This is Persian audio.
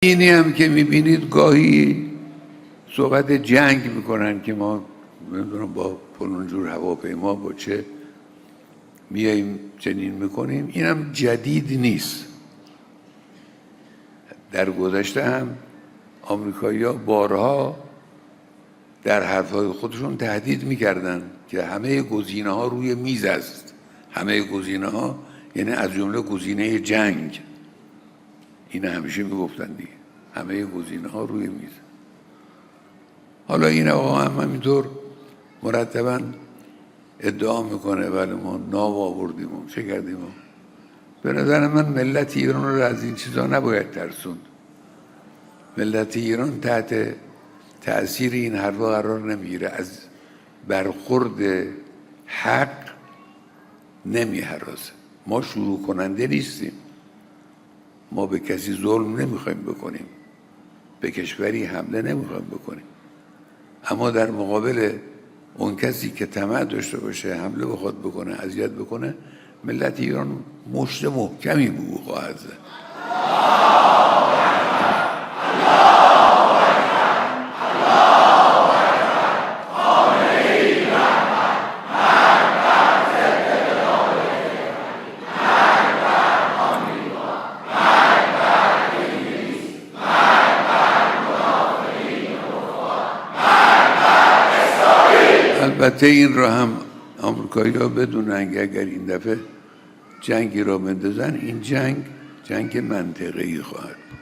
اینی هم که میبینید گاهی صحبت جنگ میکنن که ما نمیدونم با فلان جور هواپیما با چه میاییم چنین میکنیم. اینم جدید نیست. در گذشته هم آمریکایی‌ها بارها در حرفهای خودشون تهدید میکردن که همه گزینه‌ها روی میز است. همه گزینه‌ها یعنی از جمله گزینه جنگ. این همیشه میگفتن دیگه، همه گزینه‌ها روی میز. حالا این آقا هم همینطور مرتباً ادعا میکنه ولی ما ناو آوردیم و چه کردیم. به نظر من ملت ایران رو از این چیزا نباید ترسوند. ملت ایران تحت تأثیر این حرفا قرار نمیگیره، از برخورد حق نمیهراسه. ما شروع کننده نیستیم، ما به کسی ظلم نمیخوایم بکنیم، به کشوری حمله نمیخوایم بکنیم، اما در مقابل اون کسی که طمع داشته باشه حمله بخواد بکنه، اذیت بکنه، ملت ایران مشت محکمی به او خواهد زد. البته این را هم آمریکایی‌ها بدونن که اگر این دفعه جنگی را بندازن، این جنگ منطقه‌ای خواهد بود.